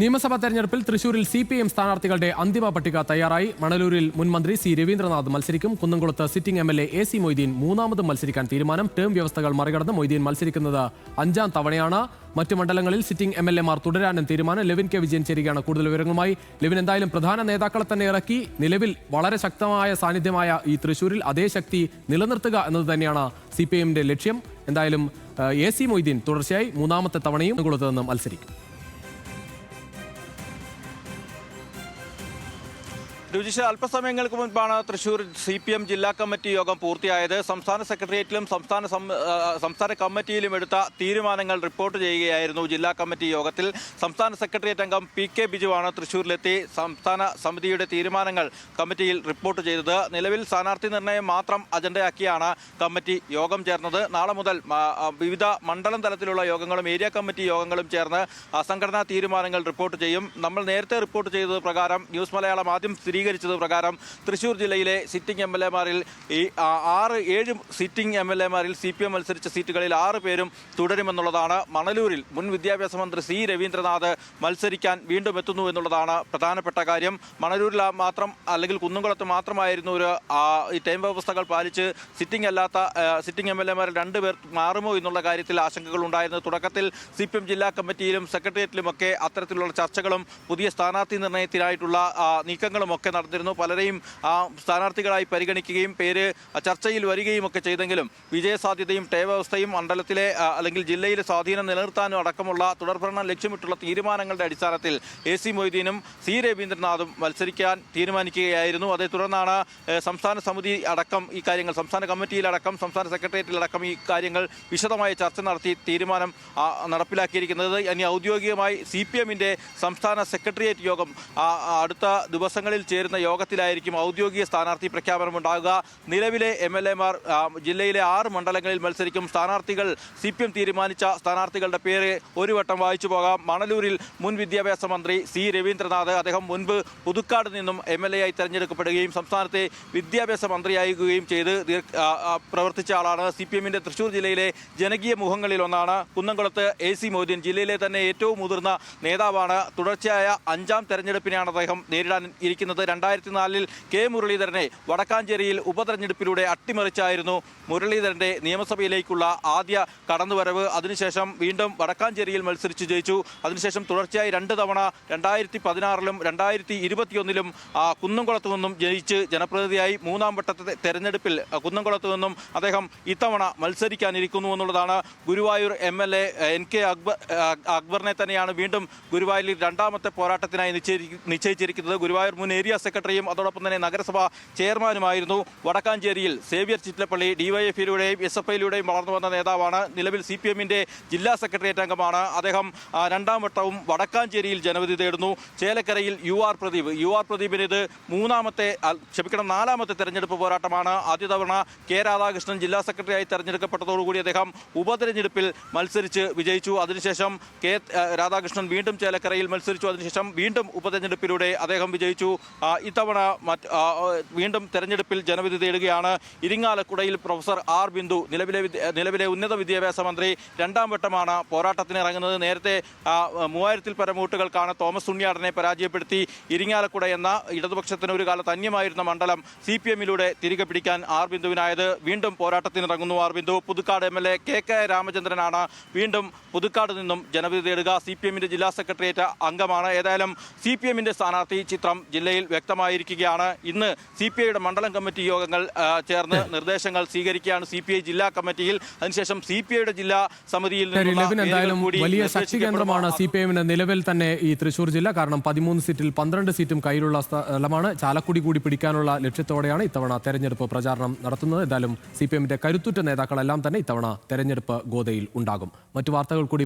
നിയമസഭാ തെരഞ്ഞെടുപ്പിൽ തൃശൂരിൽ CPM സ്ഥാനാർത്ഥികളുടെ അന്തിമ പട്ടിക തയ്യാറായി. മണലൂരിൽ മുൻ മന്ത്രി സി രവീന്ദ്രനാഥ് മത്സരിക്കും. കുന്നംകുളത്ത് സിറ്റിംഗ് MLA AC മൊയ്തീൻ മൂന്നാമതും മത്സരിക്കാൻ തീരുമാനം. ടേം വ്യവസ്ഥകൾ മറികടന്ന് മൊയ്തീൻ മത്സരിക്കുന്നത് 5ാം തവണയാണ്. മറ്റു മണ്ഡലങ്ങളിൽ സിറ്റിംഗ് MLA മാർ തുടരാനും തീരുമാനം. ലെവിൻ കെ വിജയൻ ചേരുകയാണ് കൂടുതൽ വിവരങ്ങളുമായി. ലെവിൻ, എന്തായാലും പ്രധാന നേതാക്കളെ തന്നെ ഇറക്കി നിലവിൽ വളരെ ശക്തമായ സാന്നിധ്യമായ ഈ തൃശൂരിൽ അതേ ശക്തി നിലനിർത്തുക എന്നത് തന്നെയാണ് CPM-ന്റെ ലക്ഷ്യം. എന്തായാലും AC മൊയ്തീൻ തുടർച്ചയായി മൂന്നാമത്തെ തവണയും കുന്നംകുളത്ത് നിന്ന് മത്സരിക്കും. രുചിഷ, അല്പസമയങ്ങൾക്ക് മുൻപാണ് തൃശൂർ CPM ജില്ലാ കമ്മിറ്റി യോഗം പൂർത്തിയായത്. സംസ്ഥാന സെക്രട്ടേറിയറ്റിലും സംസ്ഥാന കമ്മിറ്റിയിലും എടുത്ത തീരുമാനങ്ങൾ റിപ്പോർട്ട് ചെയ്യുകയായിരുന്നു ജില്ലാ കമ്മിറ്റി യോഗത്തിൽ. സംസ്ഥാന സെക്രട്ടേറിയറ്റ് അംഗം PK ബിജുവാണ് തൃശൂരിലെത്തി സംസ്ഥാന സമിതിയുടെ തീരുമാനങ്ങൾ കമ്മിറ്റിയിൽ റിപ്പോർട്ട് ചെയ്തത്. നിലവിൽ സ്ഥാനാർത്ഥി നിർണയം മാത്രം അജണ്ടയാക്കിയാണ് കമ്മിറ്റി യോഗം ചേർന്നത്. നാളെ മുതൽ വിവിധ മണ്ഡലം തലത്തിലുള്ള യോഗങ്ങളും ഏരിയ കമ്മിറ്റി യോഗങ്ങളും ചേർന്ന് സംഘടനാ തീരുമാനങ്ങൾ റിപ്പോർട്ട് ചെയ്യും. നമ്മൾ നേരത്തെ റിപ്പോർട്ട് ചെയ്തത് പ്രകാരം ന്യൂസ് മലയാളം ആദ്യം സ്ഥിരീകരിച്ചത് പ്രകാരം തൃശൂർ ജില്ലയിലെ സിറ്റിംഗ് MLA-മാരിൽ ഈ 7 സിറ്റിംഗ് MLA-മാരിൽ CPM മത്സരിച്ച സീറ്റുകളിൽ 6 പേരും തുടരുമെന്നുള്ളതാണ്. മണലൂരിൽ മുൻ വിദ്യാഭ്യാസ മന്ത്രി സി രവീന്ദ്രനാഥ് മത്സരിക്കാൻ വീണ്ടും എത്തുന്നു എന്നുള്ളതാണ് പ്രധാനപ്പെട്ട കാര്യം. മണലൂരിൽ മാത്രം അല്ലെങ്കിൽ കുന്നംകുളത്ത് മാത്രമായിരുന്നു ഒരു ഈ ടൈം വ്യവസ്ഥകൾ പാലിച്ച് സിറ്റിംഗ് MLA-മാരിൽ 2 പേർ മാറുമോ എന്നുള്ള കാര്യത്തിൽ ആശങ്കകൾ ഉണ്ടായിരുന്നു. തുടക്കത്തിൽ CPM ജില്ലാ കമ്മിറ്റിയിലും സെക്രട്ടേറിയറ്റിലുമൊക്കെ അത്തരത്തിലുള്ള ചർച്ചകളും പുതിയ സ്ഥാനാർത്ഥി നിർണയത്തിനായിട്ടുള്ള നീക്കങ്ങളും ഒക്കെ നടന്നിരുന്നു. പലരെയും സ്ഥാനാർത്ഥികളായി പരിഗണിക്കുകയും പേര് ചർച്ചയിൽ വരികയും ഒക്കെ ചെയ്തെങ്കിലും വിജയസാധ്യതയും ടേ വ്യവസ്ഥയും മണ്ഡലത്തിലെ അല്ലെങ്കിൽ ജില്ലയിലെ സ്വാധീനം നിലനിർത്താനും അടക്കമുള്ള തുടർഭരണം ലക്ഷ്യമിട്ടുള്ള തീരുമാനങ്ങളുടെ അടിസ്ഥാനത്തിൽ AC മൊയ്തീനും സി രവീന്ദ്രനാഥും മത്സരിക്കാൻ തീരുമാനിക്കുകയായിരുന്നു. അതേ തുടർന്നാണ് സംസ്ഥാന സമിതി അടക്കം ഈ കാര്യങ്ങൾ സംസ്ഥാന കമ്മിറ്റിയിലടക്കം സംസ്ഥാന സെക്രട്ടേറിയറ്റിലടക്കം ഈ കാര്യങ്ങൾ വിശദമായ ചർച്ച നടത്തി തീരുമാനം നടപ്പിലാക്കിയിരിക്കുന്നത്. ഇനി ഔദ്യോഗികമായി CPM-ന്റെ സംസ്ഥാന സെക്രട്ടേറിയറ്റ് യോഗം അടുത്ത ദിവസങ്ങളിൽ ചേരുന്ന യോഗത്തിലായിരിക്കും ഔദ്യോഗിക സ്ഥാനാർത്ഥി പ്രഖ്യാപനം ഉണ്ടാകുക. നിലവിലെ MLA-മാർ ജില്ലയിലെ 6 മണ്ഡലങ്ങളിൽ മത്സരിക്കും. സ്ഥാനാർത്ഥികൾ CPM തീരുമാനിച്ച സ്ഥാനാർത്ഥികളുടെ പേര് ഒരു വട്ടം വായിച്ചു പോകാം. മണലൂരിൽ മുൻ വിദ്യാഭ്യാസ മന്ത്രി സി രവീന്ദ്രനാഥ്, അദ്ദേഹം മുൻപ് പുതുക്കാട് നിന്നും MLA-ആയി തെരഞ്ഞെടുക്കപ്പെടുകയും സംസ്ഥാനത്തെ വിദ്യാഭ്യാസ മന്ത്രിയാകുകയും ചെയ്ത് പ്രവർത്തിച്ച ആളാണ്. CPM-ന്റെ തൃശൂർ ജില്ലയിലെ ജനകീയ മുഖങ്ങളിലൊന്നാണ്. കുന്നംകുളത്ത് AC മൊയ്തീൻ ജില്ലയിലെ തന്നെ ഏറ്റവും മുതിർന്ന നേതാവാണ്. തുടർച്ചയായ 5ാം തെരഞ്ഞെടുപ്പിനെയാണ് അദ്ദേഹം നേരിടാൻ ഇരിക്കുന്നത്. 2004-ൽ K മുരളീധരനെ വടക്കാഞ്ചേരിയിൽ ഉപതെരഞ്ഞെടുപ്പിലൂടെ അട്ടിമറിച്ചായിരുന്നു മുരളീധരന്റെ നിയമസഭയിലേക്കുള്ള ആദ്യ കടന്നുവരവ്. അതിനുശേഷം വീണ്ടും വടക്കാഞ്ചേരിയിൽ മത്സരിച്ച് ജയിച്ചു. അതിനുശേഷം തുടർച്ചയായി 2 തവണ 2016-ലും 2021-ലും കുന്നംകുളത്ത് നിന്നും ജയിച്ച് ജനപ്രതിനിധിയായി. 3ാം വട്ടത്തെ തെരഞ്ഞെടുപ്പിൽ കുന്നംകുളത്ത് നിന്നും അദ്ദേഹം ഇത്തവണ മത്സരിക്കാനിരിക്കുന്നു എന്നുള്ളതാണ്. ഗുരുവായൂർ MLA NK അക്ബറിനെ തന്നെയാണ് വീണ്ടും ഗുരുവായൂരിൽ 2ാമത്തെ പോരാട്ടത്തിനായി നിശ്ചയിച്ചിരിക്കുന്നത്. ഗുരുവായൂർ മുൻ ഏരിയ സെക്രട്ടറിയും അതോടൊപ്പം തന്നെ നഗരസഭാ ചെയർമാനുമായിരുന്നു. വടക്കാഞ്ചേരിയിൽ സേവ്യർ ചിറ്റലപ്പള്ളി DYFI-യിലൂടെയും SFI-യിലൂടെയും വളർന്നു വന്ന നേതാവാണ്. നിലവിൽ CPM-ന്റെ ജില്ലാ സെക്രട്ടേറിയറ്റ് അംഗമാണ്. അദ്ദേഹം 2ാം വട്ടവും വടക്കാഞ്ചേരിയിൽ ജനവിധി തേടുന്നു. ചേലക്കരയിൽ UR പ്രദീപിന് ഇത് 4ാമത്തെ തെരഞ്ഞെടുപ്പ് പോരാട്ടമാണ്. ആദ്യ തവണ K രാധാകൃഷ്ണൻ ജില്ലാ സെക്രട്ടറിയായി തെരഞ്ഞെടുക്കപ്പെട്ടതോടുകൂടി അദ്ദേഹം ഉപതെരഞ്ഞെടുപ്പിൽ മത്സരിച്ച് വിജയിച്ചു. അതിനുശേഷം K രാധാകൃഷ്ണൻ വീണ്ടും ചേലക്കരയിൽ മത്സരിച്ചു. അതിനുശേഷം വീണ്ടും ഉപതെരഞ്ഞെടുപ്പിലൂടെ അദ്ദേഹം വിജയിച്ചു. ഇത്തവണ വീണ്ടും തെരഞ്ഞെടുപ്പിൽ ജനവിധി തേടുകയാണ്. ഇരിങ്ങാലക്കുടയിൽ പ്രൊഫസർ R ബിന്ദു നിലവിലെ ഉന്നത വിദ്യാഭ്യാസ മന്ത്രി 2ാം വട്ടമാണ് പോരാട്ടത്തിന് ഇറങ്ങുന്നത്. നേരത്തെ 3000-ൽ പരം വോട്ടുകൾക്കാണ് തോമസ് ഉണ്ണിയാടനെ പരാജയപ്പെടുത്തി ഇരിങ്ങാലക്കുട എന്ന ഇടതുപക്ഷത്തിന് ഒരു കാലത്ത് അന്യമായിരുന്ന മണ്ഡലം CPM-ലൂടെ തിരികെ പിടിക്കാൻ R ബിന്ദുവിനായത്. വീണ്ടും പോരാട്ടത്തിനിറങ്ങുന്നു R Bindu. Puthukkad MLA KK രാമചന്ദ്രനാണ് വീണ്ടും പുതുക്കാട് നിന്നും ജനവിധി തേടുക. CPM-ന്റെ ജില്ലാ സെക്രട്ടേറിയറ്റ് അംഗമാണ്. ഏതായാലും CPM-ന്റെ സ്ഥാനാർത്ഥി ചിത്രം ജില്ലയിൽ വ്യക്തമായിരിക്കുകയാണ്. ഇന്ന് CPI-യുടെ മണ്ഡലം കമ്മിറ്റി യോഗങ്ങൾ ചേർന്ന് നിർദ്ദേശങ്ങൾ സ്വീകരിക്കുകയാണ് CPI ജില്ലാ കമ്മിറ്റിയിൽ. അതിനുശേഷം CPI-യുടെ ജില്ലാ സമിതിയിൽ എന്തായാലും വലിയ ശക്തി കേന്ദ്രമാണ് CPM-ന് നിലവിൽ തന്നെ ഈ തൃശൂർ ജില്ല. കാരണം 13 സീറ്റിൽ 12 സീറ്റും കയ്യിലുള്ള സ്ഥലമാണ്. ചാലക്കുടി കൂടി പിടിക്കാനുള്ള ലക്ഷ്യത്തോടെയാണ് ഇത്തവണ തെരഞ്ഞെടുപ്പ് പ്രചാരണം നടത്തുന്നത്. എന്തായാലും CPM-ന്റെ കരുത്തുറ്റ നേതാക്കളെല്ലാം തന്നെ ഇത്തവണ തെരഞ്ഞെടുപ്പ് ഗോതയിൽ ഉണ്ടാകും. മറ്റു വാർത്തകൾ കൂടി